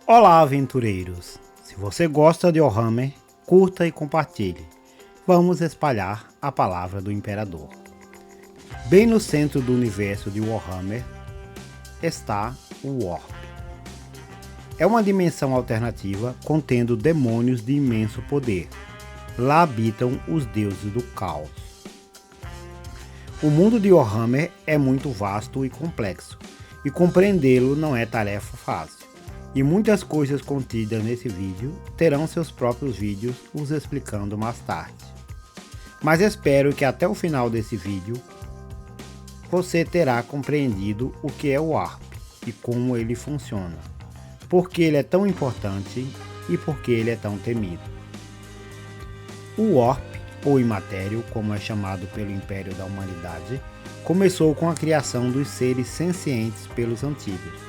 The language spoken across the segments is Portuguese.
Olá, aventureiros! Se você gosta de Warhammer, curta e compartilhe. Vamos espalhar a palavra do Imperador. Bem no centro do universo de Warhammer está o Warp. É uma dimensão alternativa contendo demônios de imenso poder. Lá habitam os deuses do caos. O mundo de Warhammer é muito vasto e complexo, e compreendê-lo não é tarefa fácil. E muitas coisas contidas nesse vídeo terão seus próprios vídeos os explicando mais tarde. Mas espero que até o final desse vídeo você terá compreendido o que é o Warp e como ele funciona, porque ele é tão importante e porque ele é tão temido. O Warp, ou Imatério, como é chamado pelo Império da Humanidade, começou com a criação dos seres sencientes pelos antigos.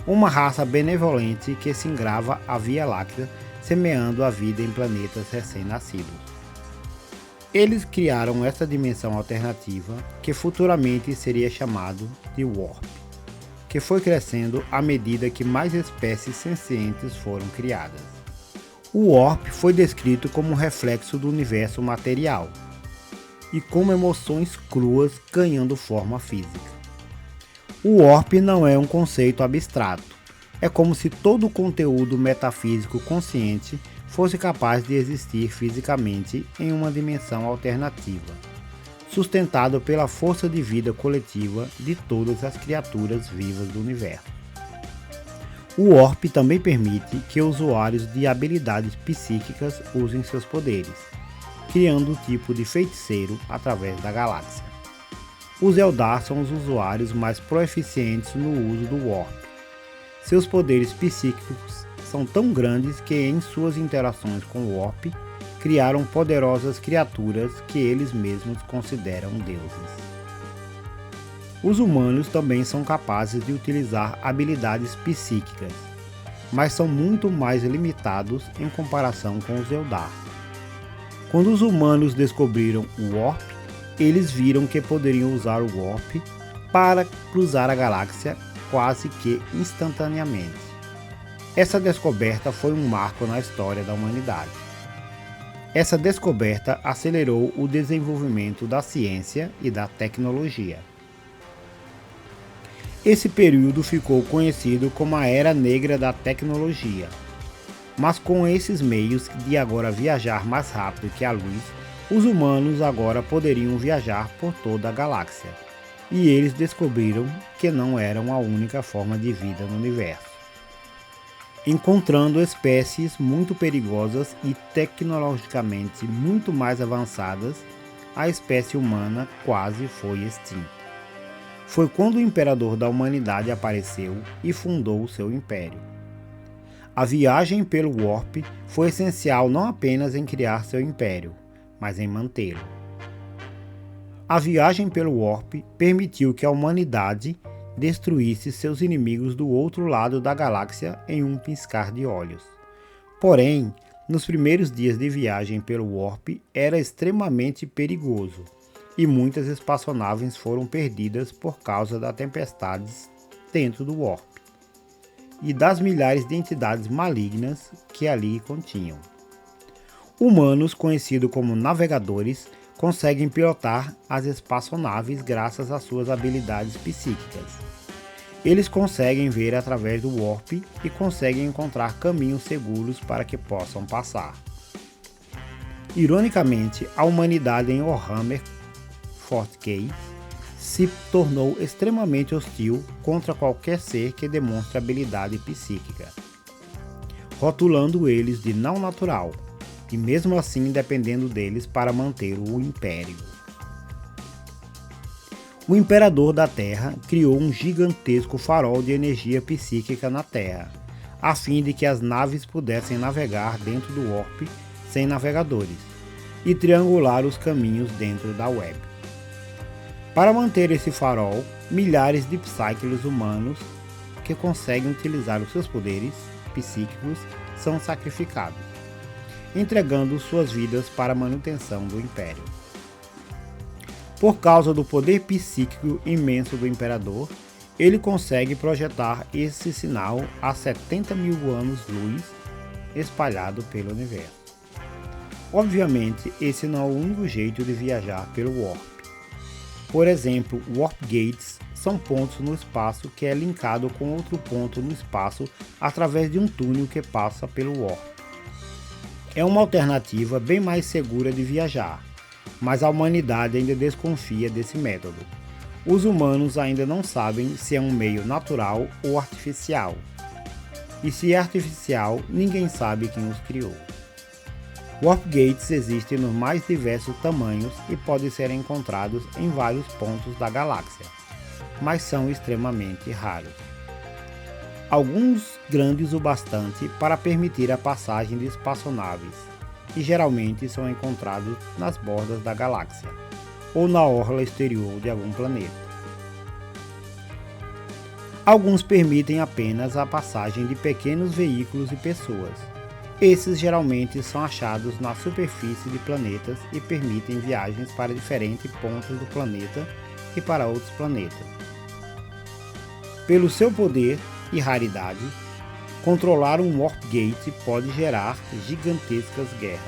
Uma raça benevolente que se engrava a Via Láctea, semeando a vida em planetas recém-nascidos. Eles criaram essa dimensão alternativa, que futuramente seria chamado de Warp, que foi crescendo à medida que mais espécies sencientes foram criadas. O Warp foi descrito como um reflexo do universo material, e como emoções cruas ganhando forma física. O Warp não é um conceito abstrato, é como se todo o conteúdo metafísico consciente fosse capaz de existir fisicamente em uma dimensão alternativa, sustentado pela força de vida coletiva de todas as criaturas vivas do universo. O Warp também permite que usuários de habilidades psíquicas usem seus poderes, criando um tipo de feiticeiro através da galáxia. Os Eldar são os usuários mais proeficientes no uso do Warp. Seus poderes psíquicos são tão grandes que em suas interações com o Warp, criaram poderosas criaturas que eles mesmos consideram deuses. Os humanos também são capazes de utilizar habilidades psíquicas, mas são muito mais limitados em comparação com os Eldar. Quando os humanos descobriram o Warp, eles viram que poderiam usar o Warp para cruzar a galáxia quase que instantaneamente. Essa descoberta foi um marco na história da humanidade. Essa descoberta acelerou o desenvolvimento da ciência e da tecnologia. Esse período ficou conhecido como a Era Negra da Tecnologia. Mas com esses meios de agora viajar mais rápido que a luz, os humanos agora poderiam viajar por toda a galáxia, e eles descobriram que não eram a única forma de vida no universo. Encontrando espécies muito perigosas e tecnologicamente muito mais avançadas, a espécie humana quase foi extinta. Foi quando o Imperador da Humanidade apareceu e fundou o seu império. A viagem pelo Warp foi essencial não apenas em criar seu império, mas em mantê-lo. A viagem pelo Warp permitiu que a humanidade destruísse seus inimigos do outro lado da galáxia em um piscar de olhos. Porém, nos primeiros dias de viagem pelo Warp era extremamente perigoso, e muitas espaçonaves foram perdidas por causa das tempestades dentro do Warp, e das milhares de entidades malignas que ali continham. Humanos, conhecidos como navegadores, conseguem pilotar as espaçonaves graças às suas habilidades psíquicas. Eles conseguem ver através do Warp e conseguem encontrar caminhos seguros para que possam passar. Ironicamente, a humanidade em Warhammer 40K se tornou extremamente hostil contra qualquer ser que demonstre habilidade psíquica, rotulando eles de não natural, e mesmo assim dependendo deles para manter o Império. O Imperador da Terra criou um gigantesco farol de energia psíquica na Terra, a fim de que as naves pudessem navegar dentro do Warp sem navegadores, e triangular os caminhos dentro da web. Para manter esse farol, milhares de Psykers humanos que conseguem utilizar os seus poderes psíquicos são sacrificados, entregando suas vidas para a manutenção do Império. Por causa do poder psíquico imenso do Imperador, Ele consegue projetar esse sinal a 70 mil anos-luz espalhado pelo universo. Obviamente, esse não é o único jeito de viajar pelo Warp. Por exemplo, Warp Gates são pontos no espaço que é linkado com outro ponto no espaço através de um túnel que passa pelo Warp. É uma alternativa bem mais segura de viajar, mas a humanidade ainda desconfia desse método. Os humanos ainda não sabem se é um meio natural ou artificial. E se é artificial, ninguém sabe quem os criou. Warp Gates existem nos mais diversos tamanhos e podem ser encontrados em vários pontos da galáxia, mas são extremamente raros. Alguns grandes o bastante para permitir a passagem de espaçonaves, e geralmente são encontrados nas bordas da galáxia, ou na orla exterior de algum planeta. Alguns permitem apenas a passagem de pequenos veículos e pessoas. Esses geralmente são achados na superfície de planetas e permitem viagens para diferentes pontos do planeta e para outros planetas. Pelo seu poder e raridade, controlar um Warp Gate pode gerar gigantescas guerras,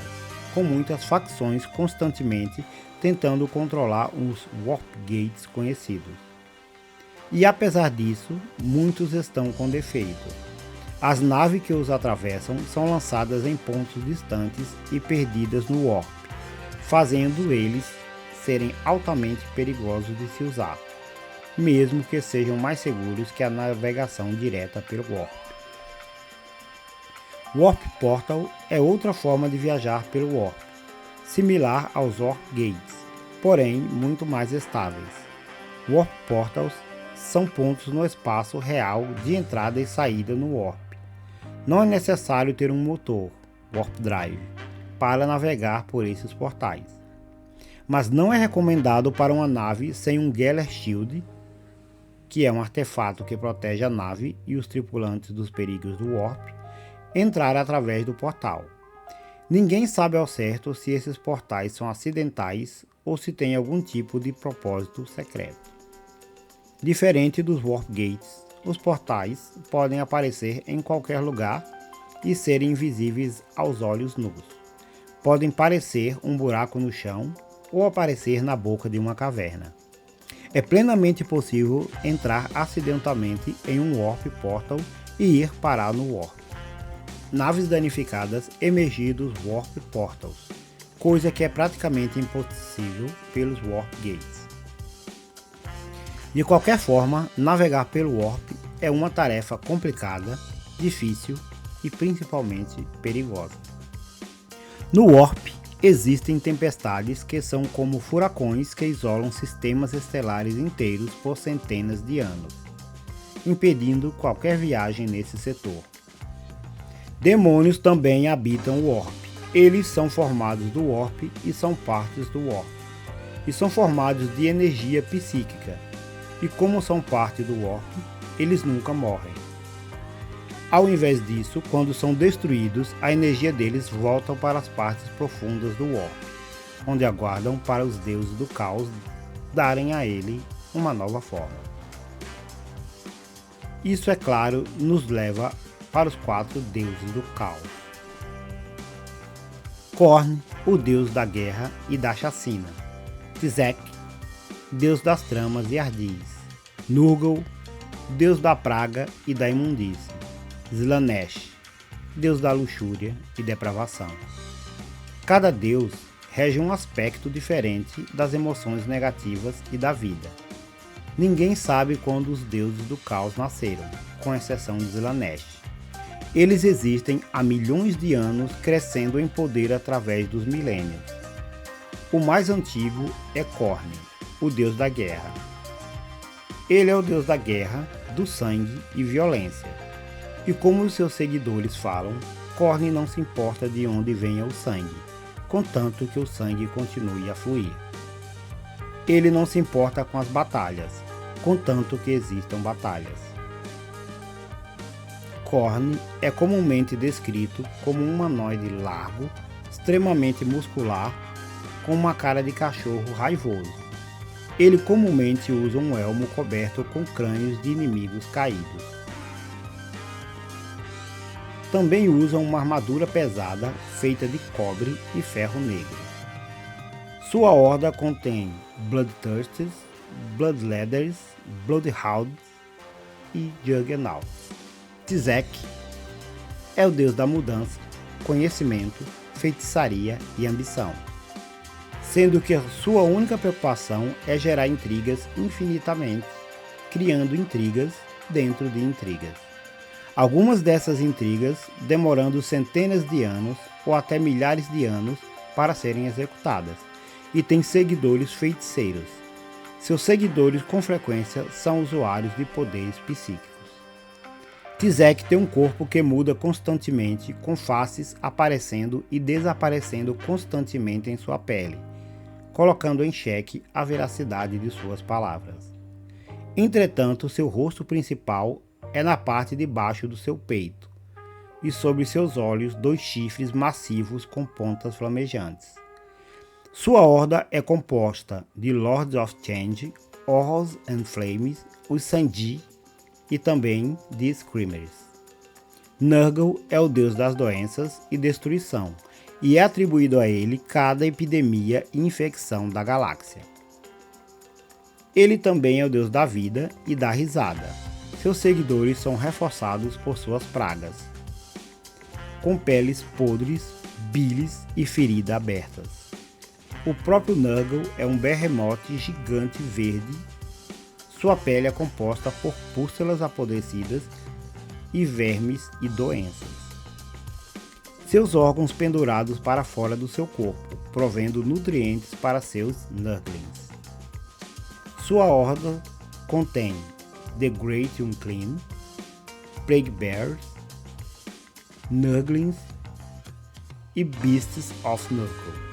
com muitas facções constantemente tentando controlar os Warp Gates conhecidos. E apesar disso, muitos estão com defeito. As naves que os atravessam são lançadas em pontos distantes e perdidas no Warp, fazendo eles serem altamente perigosos de se usar, mesmo que sejam mais seguros que a navegação direta pelo Warp. Warp Portal é outra forma de viajar pelo Warp, similar aos Warp Gates, porém muito mais estáveis. Warp Portals são pontos no espaço real de entrada e saída no Warp. Não é necessário ter um motor, Warp Drive, para navegar por esses portais. Mas não é recomendado para uma nave sem um Geller Shield, que é um artefato que protege a nave e os tripulantes dos perigos do Warp, entrar através do portal. Ninguém sabe ao certo se esses portais são acidentais ou se tem algum tipo de propósito secreto. Diferente dos Warp Gates, os portais podem aparecer em qualquer lugar e serem invisíveis aos olhos nus. Podem parecer um buraco no chão ou aparecer na boca de uma caverna. É plenamente possível entrar acidentalmente em um Warp Portal e ir parar no Warp. Naves danificadas emergir dos Warp Portals, coisa que é praticamente impossível pelos Warp Gates. De qualquer forma, navegar pelo Warp é uma tarefa complicada, difícil e principalmente perigosa. No Warp existem tempestades que são como furacões que isolam sistemas estelares inteiros por centenas de anos, impedindo qualquer viagem nesse setor. Demônios também habitam o Warp. Eles são formados do Warp e são partes do Warp, e são formados de energia psíquica. E como são parte do Warp, eles nunca morrem. Ao invés disso, quando são destruídos, a energia deles volta para as partes profundas do Warp, onde aguardam para os deuses do caos darem a ele uma nova forma. Isso, é claro, nos leva para os 4 deuses do caos. Khorne, o deus da guerra e da chacina. Tzek, deus das tramas e ardis. Nurgle, deus da praga e da imundície. Slaanesh, deus da luxúria e depravação. Cada deus rege um aspecto diferente das emoções negativas e da vida. Ninguém sabe quando os deuses do caos nasceram, com exceção de Slaanesh. Eles existem há milhões de anos, crescendo em poder através dos milênios. O mais antigo é Khorne, o deus da guerra. Ele é o deus da guerra, do sangue e violência. E como os seus seguidores falam, Khorne não se importa de onde venha o sangue, contanto que o sangue continue a fluir. Ele não se importa com as batalhas, contanto que existam batalhas. Khorne é comumente descrito como um humanoide largo, extremamente muscular, com uma cara de cachorro raivoso. Ele comumente usa um elmo coberto com crânios de inimigos caídos. Também usa uma armadura pesada feita de cobre e ferro negro. Sua horda contém Bloodthirsters, Bloodleaders, Bloodhounds e Juggernauts. Tzek é o deus da mudança, conhecimento, feitiçaria e ambição, sendo que a sua única preocupação é gerar intrigas infinitamente, criando intrigas dentro de intrigas. Algumas dessas intrigas demorando centenas de anos ou até milhares de anos para serem executadas, e tem seguidores feiticeiros. Seus seguidores com frequência são usuários de poderes psíquicos. Tzek tem um corpo que muda constantemente, com faces aparecendo e desaparecendo constantemente em sua pele, colocando em xeque a veracidade de suas palavras. Entretanto, seu rosto principal é na parte de baixo do seu peito, e sobre seus olhos 2 chifres massivos com pontas flamejantes. Sua horda é composta de Lords of Change, Horrors and Flames, os Sanji e também de Screamers. Nurgle é o deus das doenças e destruição, e é atribuído a ele cada epidemia e infecção da galáxia. Ele também é o deus da vida e da risada. Seus seguidores são reforçados por suas pragas, com peles podres, bilis e feridas abertas. O próprio Nurgle é um berremote gigante verde. Sua pele é composta por pústulas apodrecidas e vermes e doenças. Seus órgãos pendurados para fora do seu corpo, provendo nutrientes para seus Nurglings. Sua horda contém The Great Unclean, Plague Bears, Nurglings e Beasts of Nurgle.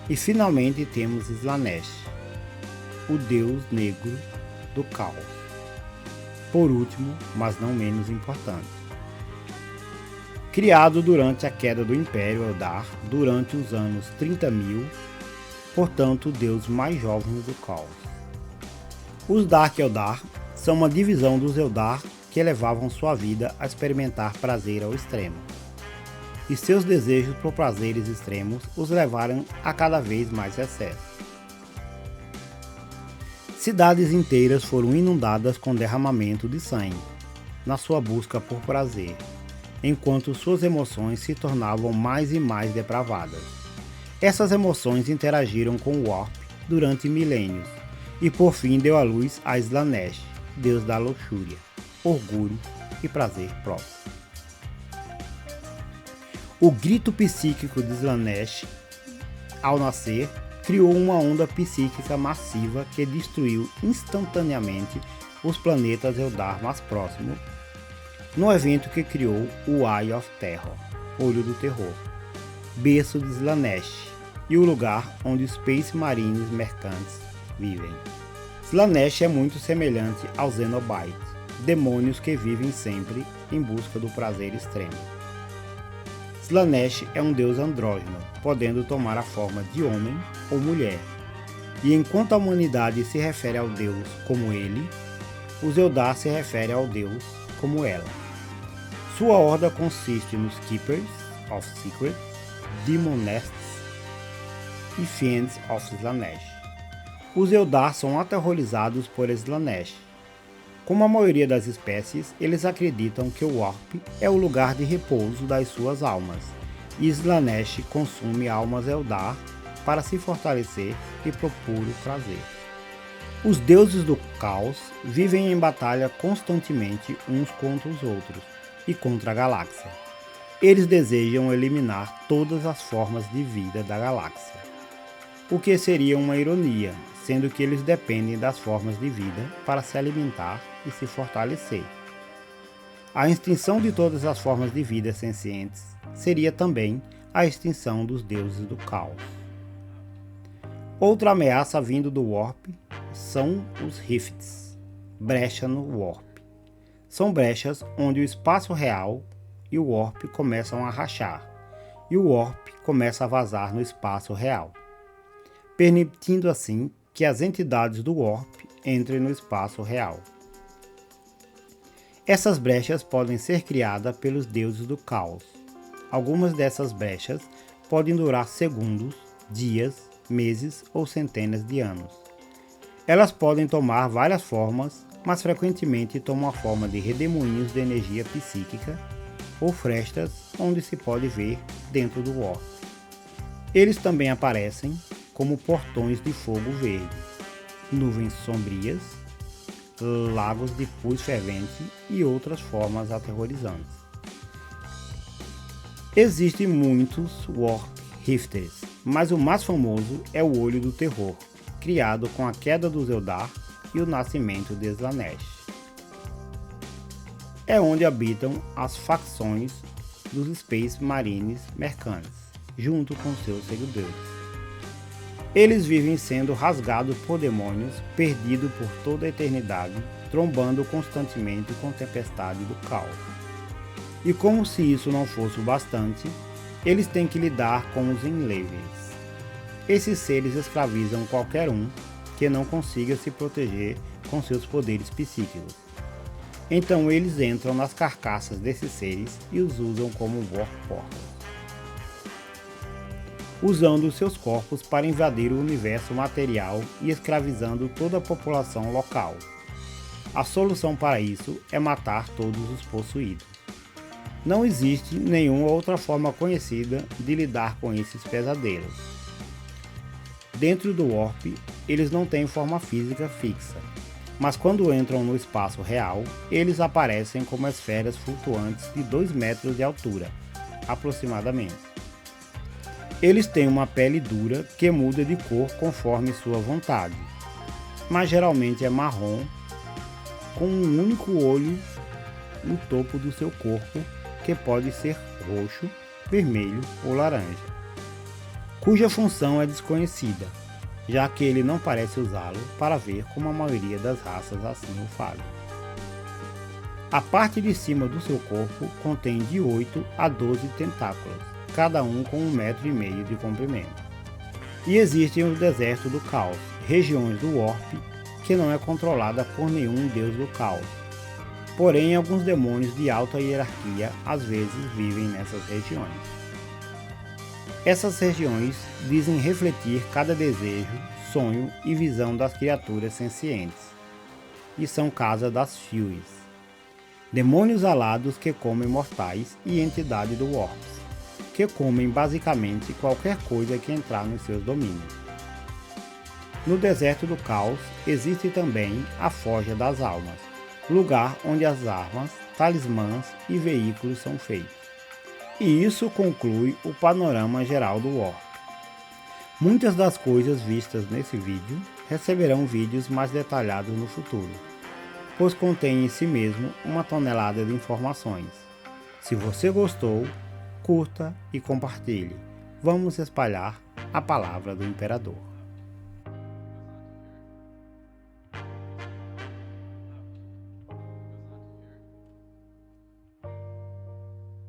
E finalmente temos Slaanesh, o deus negro do caos. Por último, mas não menos importante. Criado durante a queda do Império Eldar, durante os anos 30.000, portanto o deus mais jovem do caos. Os Dark Eldar são uma divisão dos Eldar que elevavam sua vida a experimentar prazer ao extremo. E seus desejos por prazeres extremos os levaram a cada vez mais excesso. Cidades inteiras foram inundadas com derramamento de sangue, na sua busca por prazer, enquanto suas emoções se tornavam mais e mais depravadas. Essas emoções interagiram com o Warp durante milênios, e por fim deu à luz a Slaanesh, deus da luxúria, orgulho e prazer próprio. O grito psíquico de Slaanesh, ao nascer, criou uma onda psíquica massiva que destruiu instantaneamente os planetas Eldar mais próximos, no evento que criou o Eye of Terror, Olho do Terror, berço de Slaanesh, e o lugar onde os Space Marines mercantes vivem. Slaanesh é muito semelhante aos Xenobites, demônios que vivem sempre em busca do prazer extremo. Slaanesh é um deus andrógeno, podendo tomar a forma de homem ou mulher. E enquanto a humanidade se refere ao deus como ele, os Eldar se referem ao deus como ela. Sua horda consiste nos Keepers of Secrets, Demon Nests e Fiends of Slaanesh. Os Eldar são aterrorizados por Slaanesh. Como a maioria das espécies, eles acreditam que o Warp é o lugar de repouso das suas almas, e Slaanesh consome almas Eldar para se fortalecer e por puro prazer. Os deuses do caos vivem em batalha constantemente uns contra os outros e contra a galáxia. Eles desejam eliminar todas as formas de vida da galáxia, o que seria uma ironia, sendo que eles dependem das formas de vida para se alimentar e se fortalecer. A extinção de todas as formas de vida sencientes seria também a extinção dos deuses do caos. Outra ameaça vindo do Warp são os Rifts, brecha no Warp. São brechas onde o espaço real e o Warp começam a rachar, e o Warp começa a vazar no espaço real, permitindo assim que as entidades do Warp entrem no espaço real. Essas brechas podem ser criadas pelos deuses do caos. Algumas dessas brechas podem durar segundos, dias, meses ou centenas de anos. Elas podem tomar várias formas, mas frequentemente tomam a forma de redemoinhos de energia psíquica ou frestas onde se pode ver dentro do Warp. Eles também aparecem como portões de fogo verde, nuvens sombrias, lagos de pus fervente e outras formas aterrorizantes. Existem muitos Warp Rifters, mas o mais famoso é o Olho do Terror, criado com a queda dos Eldar e o nascimento de Slaanesh. É onde habitam as facções dos Space Marines mercantes, junto com seus seguidores. Eles vivem sendo rasgados por demônios, perdidos por toda a eternidade, trombando constantemente com a tempestade do caos. E como se isso não fosse o bastante, eles têm que lidar com os Enlevers. Esses seres escravizam qualquer um que não consiga se proteger com seus poderes psíquicos. Então eles entram nas carcaças desses seres e os usam como Warp Portals, usando seus corpos para invadir o universo material e escravizando toda a população local. A solução para isso é matar todos os possuídos. Não existe nenhuma outra forma conhecida de lidar com esses pesadelos. Dentro do Warp, eles não têm forma física fixa, mas quando entram no espaço real, eles aparecem como esferas flutuantes de 2 metros de altura, aproximadamente. Eles têm uma pele dura que muda de cor conforme sua vontade, mas geralmente é marrom, com um único olho no topo do seu corpo, que pode ser roxo, vermelho ou laranja, cuja função é desconhecida, já que ele não parece usá-lo para ver como a maioria das raças assim o fazem. A parte de cima do seu corpo contém de 8 a 12 tentáculos, cada um com 1,5 metro de comprimento. E existem os desertos do caos, regiões do Warp que não é controlada por nenhum deus do caos. Porém, alguns demônios de alta hierarquia às vezes vivem nessas regiões. Essas regiões dizem refletir cada desejo, sonho e visão das criaturas sencientes, e são casa das Furies, demônios alados que comem mortais e entidade do Warps, que comem basicamente qualquer coisa que entrar nos seus domínios. No deserto do caos existe também a Forja das Almas, lugar onde as armas, talismãs e veículos são feitos. E isso conclui o panorama geral do Warp. Muitas das coisas vistas nesse vídeo receberão vídeos mais detalhados no futuro, pois contém em si mesmo uma tonelada de informações. Se você gostou, curta e compartilhe. Vamos espalhar a palavra do Imperador.